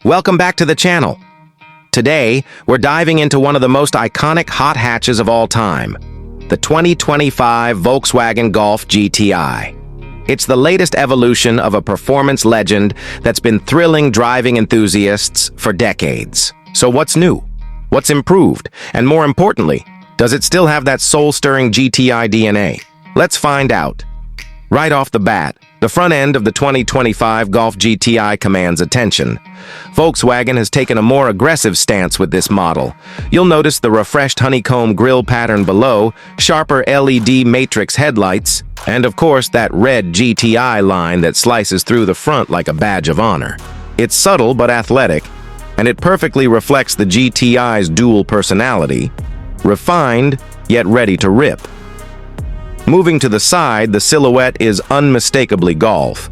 Welcome back to the channel. Today, we're diving into one of the most iconic hot hatches of all time, the 2025 Volkswagen Golf GTI. It's the latest evolution of a performance legend that's been thrilling driving enthusiasts for decades. So what's new? What's improved? And more importantly, does it still have that soul-stirring GTI DNA? Let's find out. Right off the bat, the front end of the 2025 Golf GTI commands attention. Volkswagen has taken a more aggressive stance with this model. You'll notice the refreshed honeycomb grille pattern below, sharper LED matrix headlights, and of course that red GTI line that slices through the front like a badge of honor. It's subtle but athletic, and it perfectly reflects the GTI's dual personality, refined yet ready to rip. Moving to the side, the silhouette is unmistakably Golf.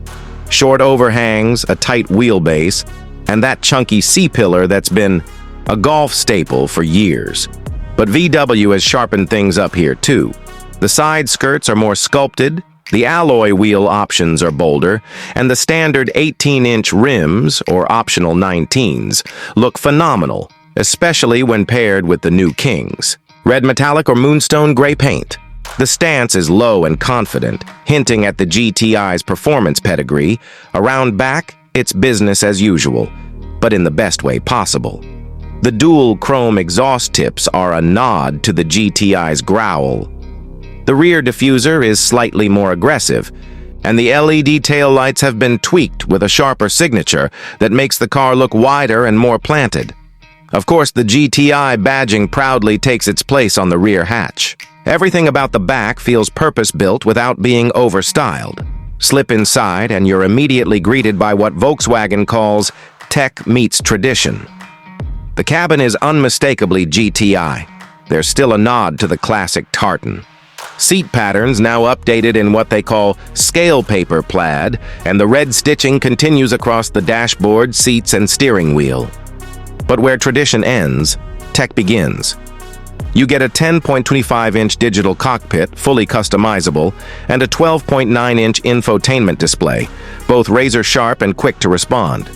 Short overhangs, a tight wheelbase, and that chunky C-pillar that's been a Golf staple for years. But VW has sharpened things up here too. The side skirts are more sculpted, the alloy wheel options are bolder, and the standard 18-inch rims, or optional 19s, look phenomenal, especially when paired with the new Kings. Red metallic or moonstone gray paint. The stance is low and confident, hinting at the GTI's performance pedigree. Around back, it's business as usual, but in the best way possible. The dual chrome exhaust tips are a nod to the GTI's growl. The rear diffuser is slightly more aggressive, and the LED taillights have been tweaked with a sharper signature that makes the car look wider and more planted. Of course, the GTI badging proudly takes its place on the rear hatch. Everything about the back feels purpose-built without being overstyled. Slip inside and you're immediately greeted by what Volkswagen calls tech meets tradition. The cabin is unmistakably GTI. There's still a nod to the classic tartan. Seat patterns now updated in what they call scale paper plaid, and the red stitching continues across the dashboard, seats, and steering wheel. But where tradition ends, tech begins. You get a 10.25-inch digital cockpit, fully customizable, and a 12.9-inch infotainment display, both razor-sharp and quick to respond.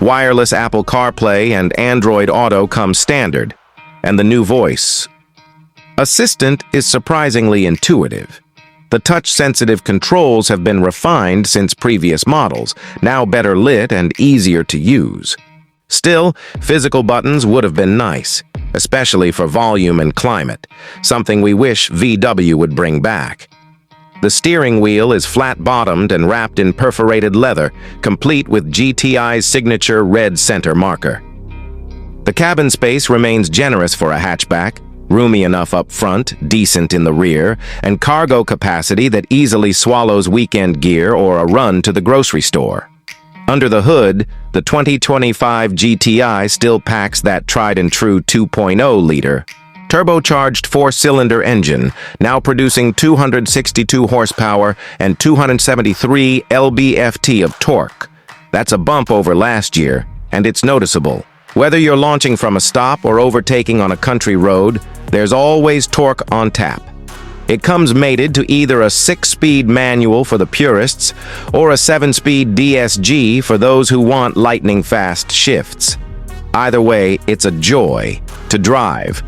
Wireless Apple CarPlay and Android Auto come standard, and the new voice assistant is surprisingly intuitive. The touch-sensitive controls have been refined since previous models, now better lit and easier to use. Still, physical buttons would have been nice, especially for volume and climate, something we wish VW would bring back. The steering wheel is flat-bottomed and wrapped in perforated leather, complete with GTI's signature red center marker. The cabin space remains generous for a hatchback, roomy enough up front, decent in the rear, and cargo capacity that easily swallows weekend gear or a run to the grocery store. Under the hood, the 2025 GTI still packs that tried-and-true 2.0-liter, turbocharged four-cylinder engine, now producing 262 horsepower and 273 lb-ft of torque. That's a bump over last year, and it's noticeable. Whether you're launching from a stop or overtaking on a country road, there's always torque on tap. It comes mated to either a 6-speed manual for the purists or a 7-speed DSG for those who want lightning-fast shifts. Either way, it's a joy to drive.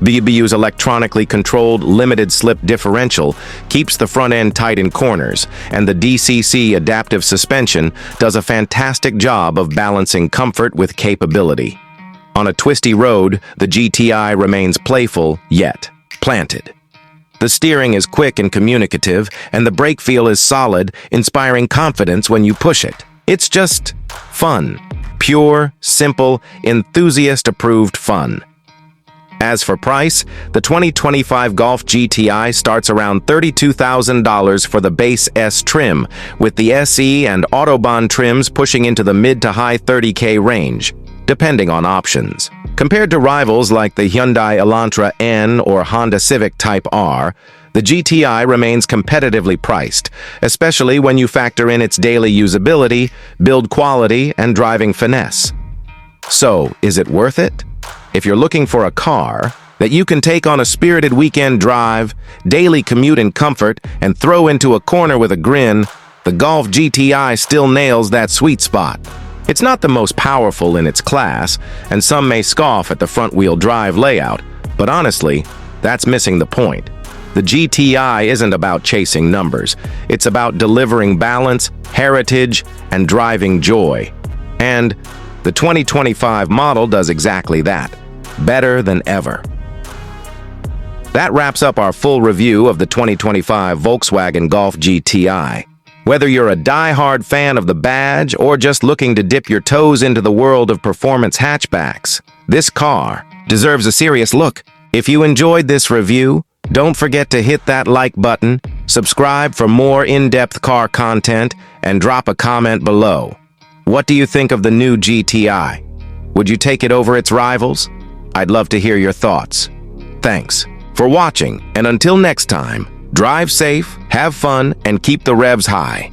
VW's electronically controlled limited-slip differential keeps the front end tight in corners, and the DCC adaptive suspension does a fantastic job of balancing comfort with capability. On a twisty road, the GTI remains playful, yet planted. The steering is quick and communicative, and the brake feel is solid, inspiring confidence when you push it. It's just fun. Pure, simple, enthusiast-approved fun. As for price, the 2025 Golf GTI starts around $32,000 for the base S trim, with the SE and Autobahn trims pushing into the mid to high $30K range, depending on options. Compared to rivals like the Hyundai Elantra N or Honda Civic Type R, the GTI remains competitively priced, especially when you factor in its daily usability, build quality, and driving finesse. So, is it worth it? If you're looking for a car that you can take on a spirited weekend drive, daily commute in comfort, and throw into a corner with a grin, the Golf GTI still nails that sweet spot. It's not the most powerful in its class, and some may scoff at the front-wheel drive layout, but honestly, that's missing the point. The GTI isn't about chasing numbers. It's about delivering balance, heritage, and driving joy. And the 2025 model does exactly that, better than ever. That wraps up our full review of the 2025 Volkswagen Golf GTI. Whether you're a die-hard fan of the badge or just looking to dip your toes into the world of performance hatchbacks, this car deserves a serious look. If you enjoyed this review, don't forget to hit that like button, subscribe for more in-depth car content, and drop a comment below. What do you think of the new GTI? Would you take it over its rivals? I'd love to hear your thoughts. Thanks for watching, and until next time, drive safe, have fun, and keep the revs high.